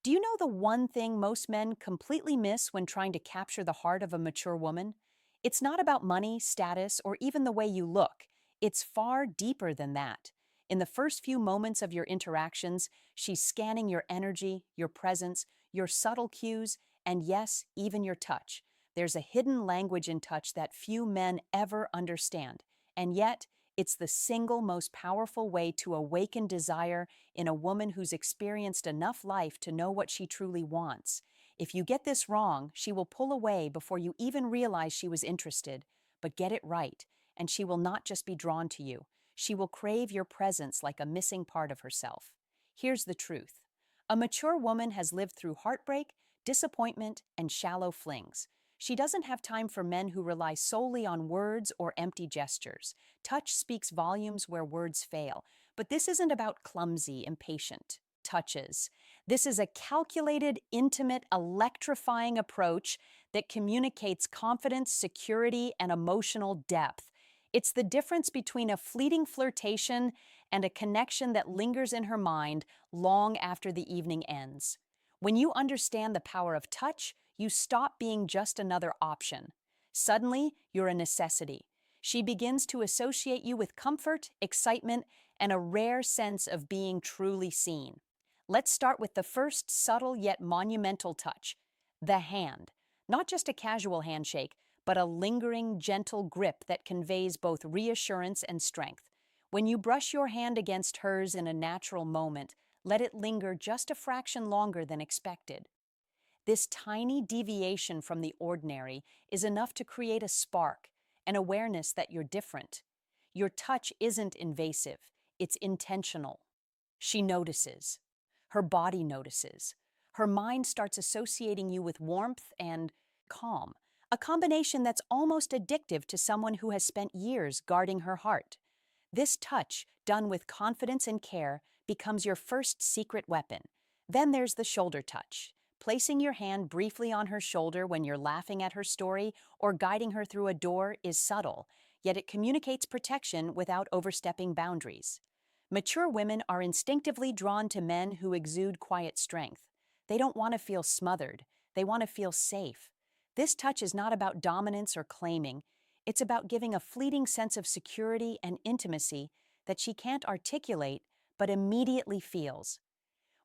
Do you know the one thing most men completely miss when trying to capture the heart of a mature woman? It's not about money, status, or even the way you look. It's far deeper than that. In the first few moments of your interactions, she's scanning your energy, your presence, your subtle cues, and yes, even your touch. There's a hidden language in touch that few men ever understand. And yet, it's the single most powerful way to awaken desire in a woman who's experienced enough life to know what she truly wants. If you get this wrong, she will pull away before you even realize she was interested. But get it right, and she will not just be drawn to you. She will crave your presence like a missing part of herself. Here's the truth. A mature woman has lived through heartbreak, disappointment, and shallow flings. She doesn't have time for men who rely solely on words or empty gestures. Touch speaks volumes where words fail. But this isn't about clumsy, impatient touches. This is a calculated, intimate, electrifying approach that communicates confidence, security, and emotional depth. It's the difference between a fleeting flirtation and a connection that lingers in her mind long after the evening ends. When you understand the power of touch, you stop being just another option. Suddenly, you're a necessity. She begins to associate you with comfort, excitement, and a rare sense of being truly seen. Let's start with the first subtle yet monumental touch, the hand. Not just a casual handshake, but a lingering, gentle grip that conveys both reassurance and strength. When you brush your hand against hers in a natural moment, let it linger just a fraction longer than expected. This tiny deviation from the ordinary is enough to create a spark, an awareness that you're different. Your touch isn't invasive, it's intentional. She notices. Her body notices. Her mind starts associating you with warmth and calm, a combination that's almost addictive to someone who has spent years guarding her heart. This touch, done with confidence and care, becomes your first secret weapon. Then there's the shoulder touch. Placing your hand briefly on her shoulder when you're laughing at her story or guiding her through a door is subtle, yet it communicates protection without overstepping boundaries. Mature women are instinctively drawn to men who exude quiet strength. They don't want to feel smothered. They want to feel safe. This touch is not about dominance or claiming. It's about giving a fleeting sense of security and intimacy that she can't articulate but immediately feels.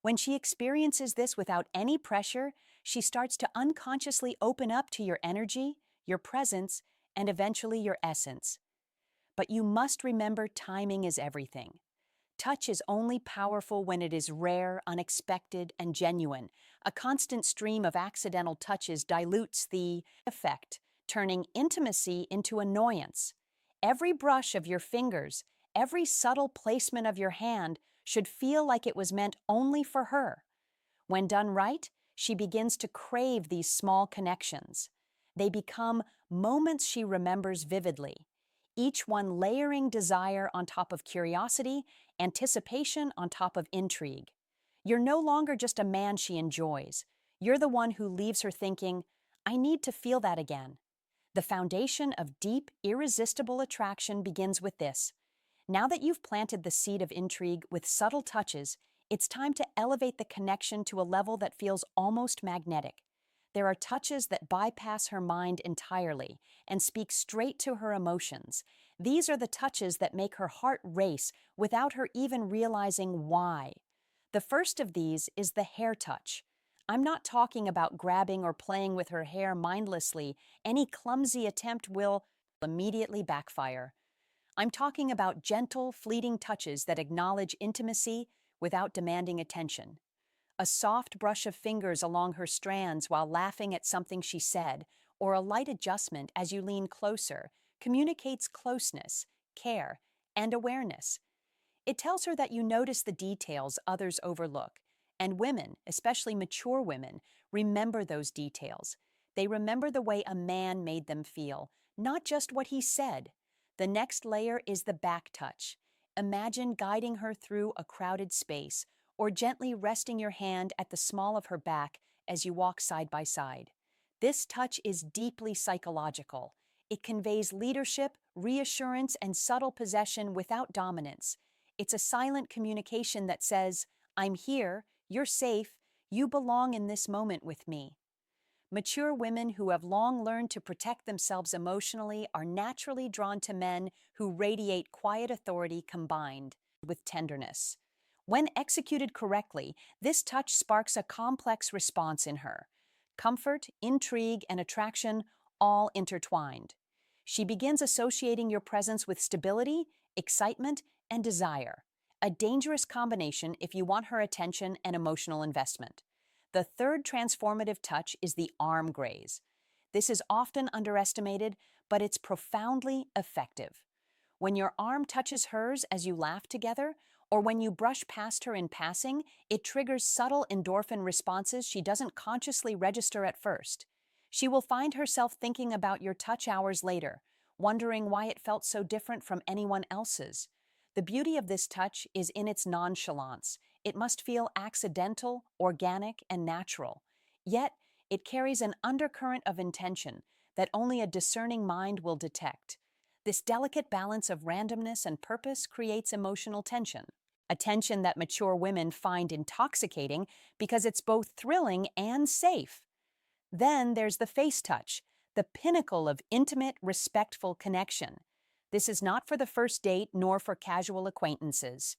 When she experiences this without any pressure, she starts to unconsciously open up to your energy, your presence, and eventually your essence. But you must remember timing is everything. Touch is only powerful when it is rare, unexpected, and genuine. A constant stream of accidental touches dilutes the effect, turning intimacy into annoyance. Every brush of your fingers, every subtle placement of your hand should feel like it was meant only for her. When done right, she begins to crave these small connections. They become moments she remembers vividly, each one layering desire on top of curiosity, anticipation on top of intrigue. You're no longer just a man she enjoys. You're the one who leaves her thinking, I need to feel that again. The foundation of deep, irresistible attraction begins with this. Now that you've planted the seed of intrigue with subtle touches, it's time to elevate the connection to a level that feels almost magnetic. There are touches that bypass her mind entirely and speak straight to her emotions. These are the touches that make her heart race without her even realizing why. The first of these is the hair touch. I'm not talking about grabbing or playing with her hair mindlessly. Any clumsy attempt will immediately backfire. I'm talking about gentle, fleeting touches that acknowledge intimacy without demanding attention. A soft brush of fingers along her strands while laughing at something she said, or a light adjustment as you lean closer, communicates closeness, care, and awareness. It tells her that you notice the details others overlook, and women, especially mature women, remember those details. They remember the way a man made them feel, not just what he said. The next layer is the back touch. Imagine guiding her through a crowded space, or gently resting your hand at the small of her back as you walk side by side. This touch is deeply psychological. It conveys leadership, reassurance, and subtle possession without dominance. It's a silent communication that says, I'm here, you're safe, You belong in this moment with me. Mature women who have long learned to protect themselves emotionally are naturally drawn to men who radiate quiet authority combined with tenderness. When executed correctly, this touch sparks a complex response in her. Comfort, intrigue, and attraction all intertwined. She begins associating your presence with stability, excitement, and desire. A dangerous combination if you want her attention and emotional investment. The third transformative touch is the arm graze. This is often underestimated, but it's profoundly effective. When your arm touches hers as you laugh together, or when you brush past her in passing, it triggers subtle endorphin responses she doesn't consciously register at first. She will find herself thinking about your touch hours later, wondering why it felt so different from anyone else's. The beauty of this touch is in its nonchalance. It must feel accidental, organic, and natural. Yet, it carries an undercurrent of intention that only a discerning mind will detect. This delicate balance of randomness and purpose creates emotional tension, a tension that mature women find intoxicating because it's both thrilling and safe. Then there's the face touch, the pinnacle of intimate, respectful connection. This is not for the first date nor for casual acquaintances.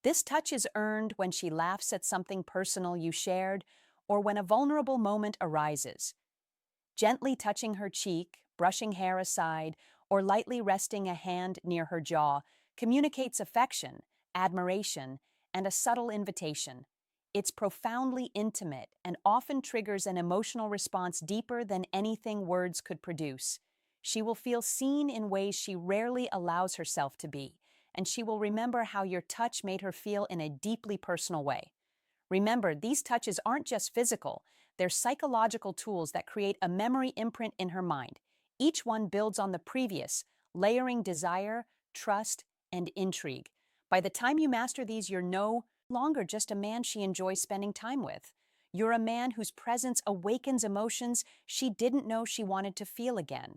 This touch is earned when she laughs at something personal you shared or when a vulnerable moment arises. Gently touching her cheek, brushing hair aside, or lightly resting a hand near her jaw communicates affection, admiration, and a subtle invitation. It's profoundly intimate and often triggers an emotional response deeper than anything words could produce. She will feel seen in ways she rarely allows herself to be, and she will remember how your touch made her feel in a deeply personal way. Remember, these touches aren't just physical, they're psychological tools that create a memory imprint in her mind. Each one builds on the previous, layering desire, trust, and intrigue. By the time you master these, you're no longer just a man she enjoys spending time with. You're a man whose presence awakens emotions she didn't know she wanted to feel again.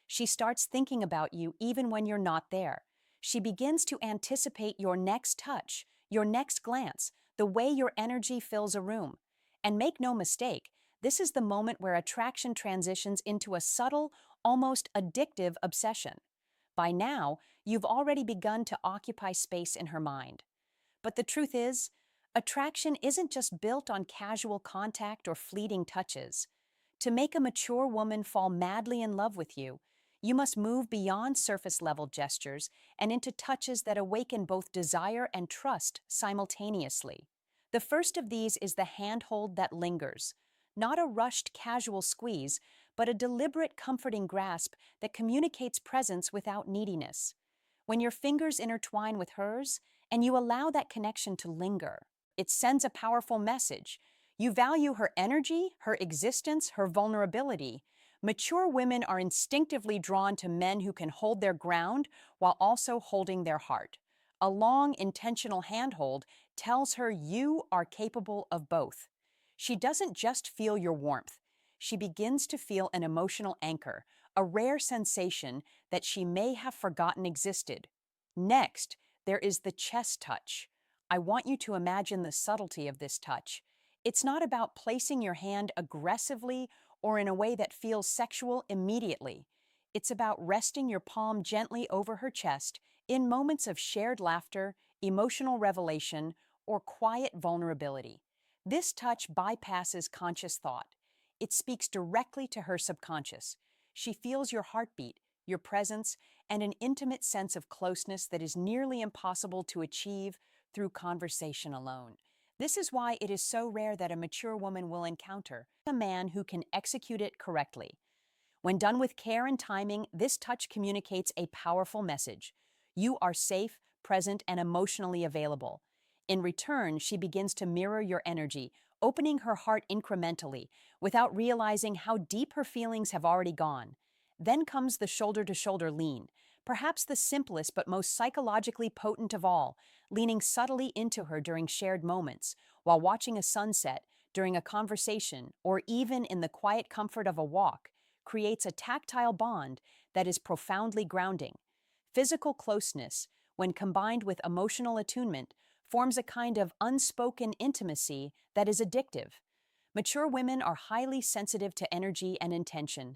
She starts thinking about you even when you're not there. She begins to anticipate your next touch, your next glance, the way your energy fills a room. And make no mistake, this is the moment where attraction transitions into a subtle, almost addictive obsession. By now, you've already begun to occupy space in her mind. But the truth is, attraction isn't just built on casual contact or fleeting touches. To make a mature woman fall madly in love with you, you must move beyond surface-level gestures and into touches that awaken both desire and trust simultaneously. The first of these is the handhold that lingers, not a rushed casual squeeze, but a deliberate comforting grasp that communicates presence without neediness. When your fingers intertwine with hers and you allow that connection to linger, it sends a powerful message. You value her energy, her existence, her vulnerability. Mature women are instinctively drawn to men who can hold their ground while also holding their heart. A long, intentional handhold tells her you are capable of both. She doesn't just feel your warmth. She begins to feel an emotional anchor, a rare sensation that she may have forgotten existed. Next, there is the chest touch. I want you to imagine the subtlety of this touch. It's not about placing your hand aggressively or in a way that feels sexual immediately. It's about resting your palm gently over her chest in moments of shared laughter, emotional revelation, or quiet vulnerability. This touch bypasses conscious thought. It speaks directly to her subconscious. She feels your heartbeat, your presence, and an intimate sense of closeness that is nearly impossible to achieve through conversation alone. This is why it is so rare that a mature woman will encounter a man who can execute it correctly. When done with care and timing, this touch communicates a powerful message. You are safe, present, and emotionally available. In return, she begins to mirror your energy, opening her heart incrementally, without realizing how deep her feelings have already gone. Then comes the shoulder-to-shoulder lean, perhaps the simplest but most psychologically potent of all, leaning subtly into her during shared moments, while watching a sunset, during a conversation, or even in the quiet comfort of a walk, creates a tactile bond that is profoundly grounding. Physical closeness, when combined with emotional attunement, forms a kind of unspoken intimacy that is addictive. Mature women are highly sensitive to energy and intention.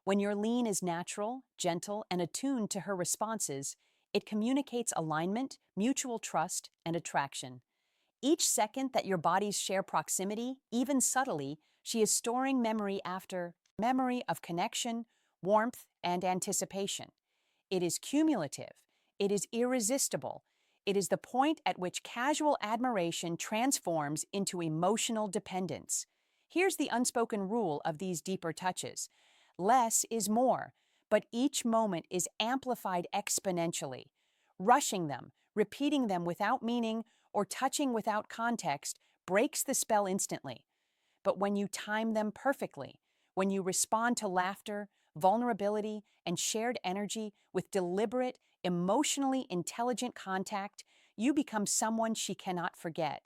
When your lean is natural, gentle, and attuned to her responses, it communicates alignment, mutual trust, and attraction. Each second that your bodies share proximity, even subtly, she is storing memory after memory of connection, warmth, and anticipation. It is cumulative. It is irresistible. It is the point at which casual admiration transforms into emotional dependence. Here's the unspoken rule of these deeper touches. Less is more, but each moment is amplified exponentially. Rushing them, repeating them without meaning, or touching without context breaks the spell instantly. But when you time them perfectly, when you respond to laughter, vulnerability, and shared energy with deliberate, emotionally intelligent contact, you become someone she cannot forget.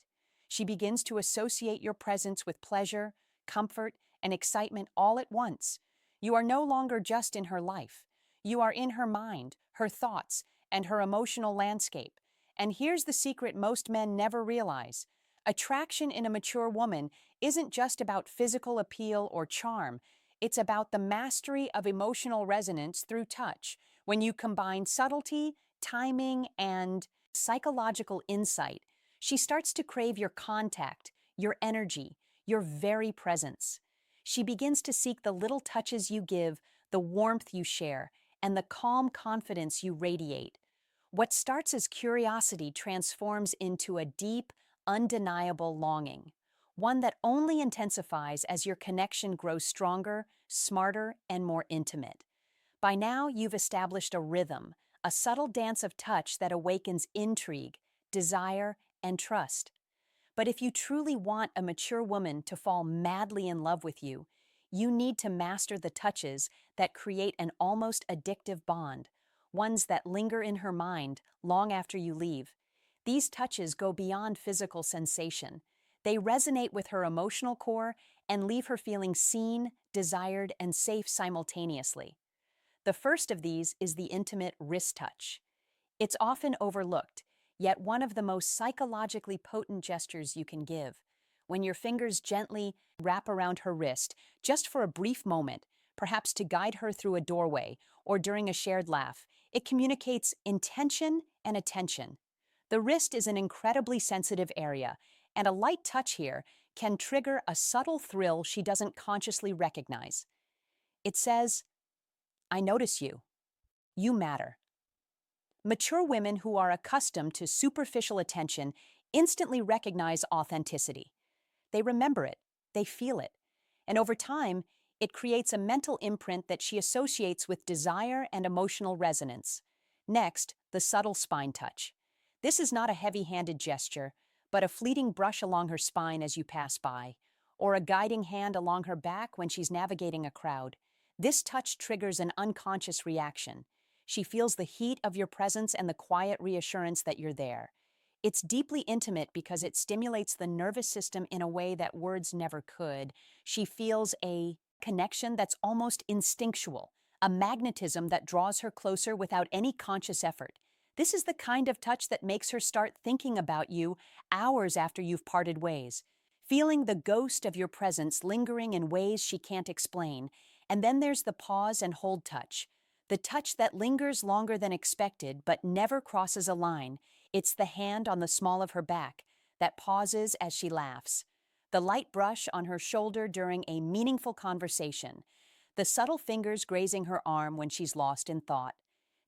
She begins to associate your presence with pleasure, comfort, and excitement all at once. You are no longer just in her life. You are in her mind, her thoughts, and her emotional landscape. And here's the secret most men never realize. Attraction in a mature woman isn't just about physical appeal or charm. It's about the mastery of emotional resonance through touch. When you combine subtlety, timing, and psychological insight, she starts to crave your contact, your energy, your very presence. She begins to seek the little touches you give, the warmth you share, and the calm confidence you radiate. What starts as curiosity transforms into a deep, undeniable longing, one that only intensifies as your connection grows stronger, smarter, and more intimate. By now, you've established a rhythm, a subtle dance of touch that awakens intrigue, desire, and trust. But if you truly want a mature woman to fall madly in love with you, you need to master the touches that create an almost addictive bond, ones that linger in her mind long after you leave. These touches go beyond physical sensation. They resonate with her emotional core and leave her feeling seen, desired, and safe simultaneously. The first of these is the intimate wrist touch. It's often overlooked, yet one of the most psychologically potent gestures you can give. When your fingers gently wrap around her wrist, just for a brief moment, perhaps to guide her through a doorway or during a shared laugh, it communicates intention and attention. The wrist is an incredibly sensitive area, and a light touch here can trigger a subtle thrill she doesn't consciously recognize. It says, "I notice you. You matter." Mature women who are accustomed to superficial attention instantly recognize authenticity. They remember it, they feel it, and over time, it creates a mental imprint that she associates with desire and emotional resonance. Next, the subtle spine touch. This is not a heavy-handed gesture, but a fleeting brush along her spine as you pass by, or a guiding hand along her back when she's navigating a crowd. This touch triggers an unconscious reaction. She feels the heat of your presence and the quiet reassurance that you're there. It's deeply intimate because it stimulates the nervous system in a way that words never could. She feels a connection that's almost instinctual, a magnetism that draws her closer without any conscious effort. This is the kind of touch that makes her start thinking about you hours after you've parted ways, feeling the ghost of your presence lingering in ways she can't explain. And then there's the pause and hold touch, the touch that lingers longer than expected but never crosses a line. It's the hand on the small of her back that pauses as she laughs, the light brush on her shoulder during a meaningful conversation, the subtle fingers grazing her arm when she's lost in thought.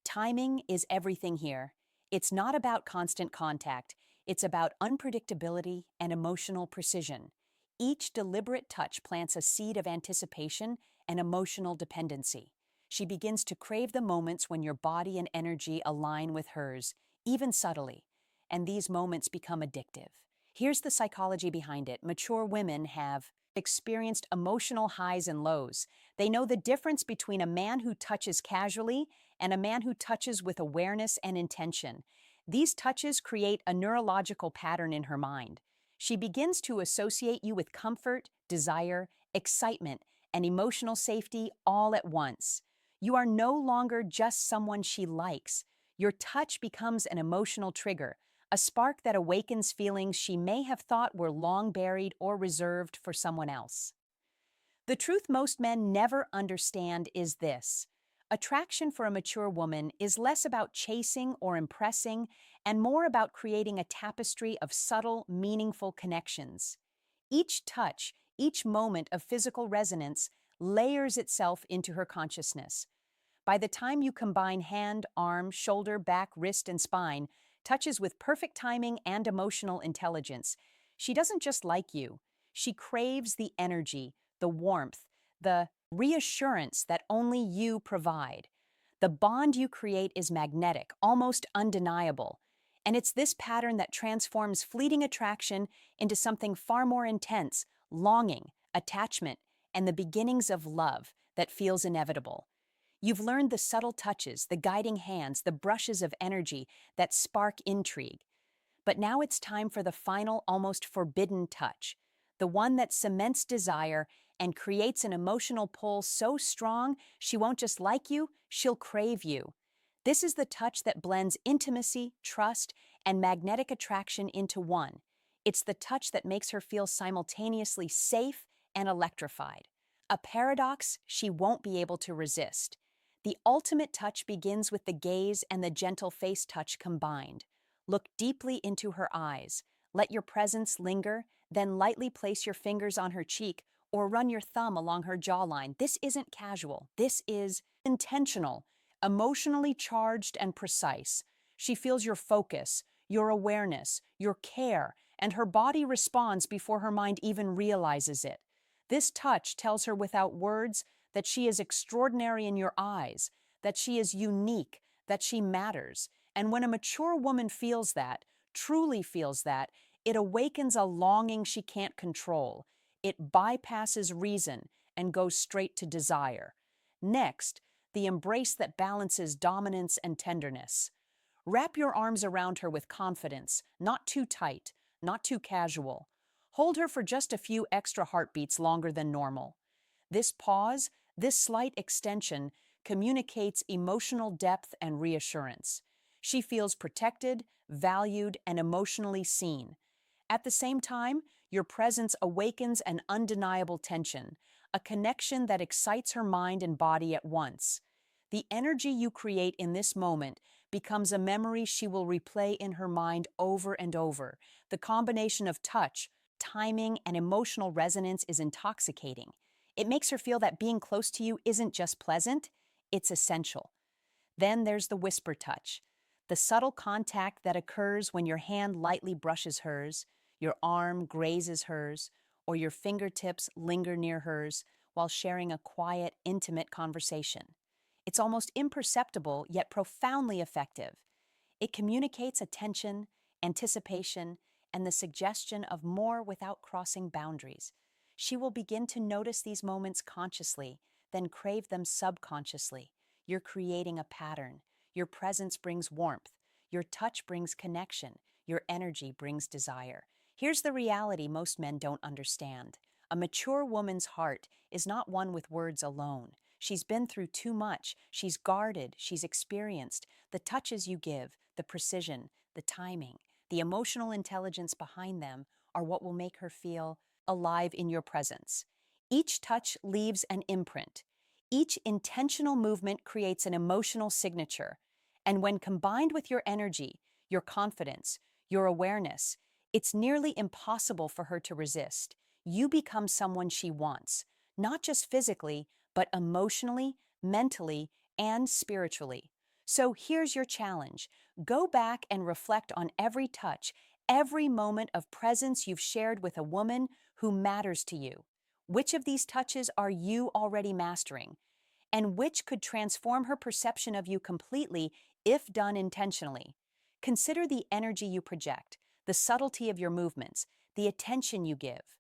Timing is everything here. It's not about constant contact. It's about unpredictability and emotional precision. Each deliberate touch plants a seed of anticipation and emotional dependency. She begins to crave the moments when your body and energy align with hers, even subtly, and these moments become addictive. Here's the psychology behind it. Mature women have experienced emotional highs and lows. They know the difference between a man who touches casually and a man who touches with awareness and intention. These touches create a neurological pattern in her mind. She begins to associate you with comfort, desire, excitement, and emotional safety all at once. You are no longer just someone she likes. Your touch becomes an emotional trigger, a spark that awakens feelings she may have thought were long buried or reserved for someone else. The truth most men never understand is this. Attraction for a mature woman is less about chasing or impressing and more about creating a tapestry of subtle, meaningful connections. Each touch, each moment of physical resonance layers itself into her consciousness. By the time you combine hand, arm, shoulder, back, wrist, and spine, touches with perfect timing and emotional intelligence, she doesn't just like you. She craves the energy, the warmth, the reassurance that only you provide. The bond you create is magnetic, almost undeniable. And it's this pattern that transforms fleeting attraction into something far more intense, longing, attachment, and the beginnings of love that feels inevitable. You've learned the subtle touches, the guiding hands, the brushes of energy that spark intrigue. But now it's time for the final, almost forbidden touch, the one that cements desire and creates an emotional pull so strong she won't just like you, she'll crave you. This is the touch that blends intimacy, trust, and magnetic attraction into one. It's the touch that makes her feel simultaneously safe and electrified. A paradox she won't be able to resist. The ultimate touch begins with the gaze and the gentle face touch combined. Look deeply into her eyes. Let your presence linger, then lightly place your fingers on her cheek or run your thumb along her jawline. This isn't casual. This is intentional, emotionally charged and precise. She feels your focus, your awareness, your care, and her body responds before her mind even realizes it. This touch tells her without words that she is extraordinary in your eyes, that she is unique, that she matters. And when a mature woman feels that, truly feels that, it awakens a longing she can't control. It bypasses reason and goes straight to desire. Next, the embrace that balances dominance and tenderness. Wrap your arms around her with confidence, not too tight, not too casual. Hold her for just a few extra heartbeats longer than normal. This pause, this slight extension, communicates emotional depth and reassurance. She feels protected, valued, and emotionally seen. At the same time, your presence awakens an undeniable tension, a connection that excites her mind and body at once. The energy you create in this moment becomes a memory she will replay in her mind over and over. The combination of touch, timing, and emotional resonance is intoxicating. It makes her feel that being close to you isn't just pleasant, it's essential. Then there's the whisper touch, the subtle contact that occurs when your hand lightly brushes hers, your arm grazes hers, or your fingertips linger near hers while sharing a quiet, intimate conversation. It's almost imperceptible, yet profoundly effective. It communicates attention, anticipation, and the suggestion of more without crossing boundaries. She will begin to notice these moments consciously, then crave them subconsciously. You're creating a pattern. Your presence brings warmth. Your touch brings connection. Your energy brings desire. Here's the reality most men don't understand. A mature woman's heart is not one with words alone. She's been through too much. She's guarded. She's experienced. The touches you give, the precision, the timing, the emotional intelligence behind them are what will make her feel alive in your presence. Each touch leaves an imprint. Each intentional movement creates an emotional signature. And when combined with your energy, your confidence, your awareness, it's nearly impossible for her to resist. You become someone she wants, not just physically, but emotionally, mentally, and spiritually. So here's your challenge. Go back and reflect on every touch, every moment of presence you've shared with a woman who matters to you. Which of these touches are you already mastering? And which could transform her perception of you completely if done intentionally? Consider the energy you project, the subtlety of your movements, the attention you give.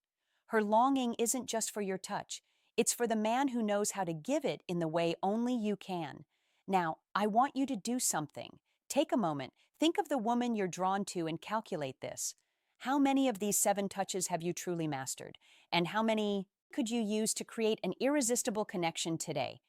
Her longing isn't just for your touch, it's for the man who knows how to give it in the way only you can. Now, I want you to do something. Take a moment, think of the woman you're drawn to and calculate this. How many of these 7 touches have you truly mastered? And how many could you use to create an irresistible connection today?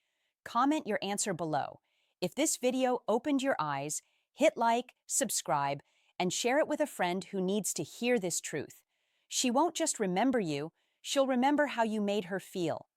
Comment your answer below. If this video opened your eyes, hit like, subscribe, and share it with a friend who needs to hear this truth. She won't just remember you, she'll remember how you made her feel.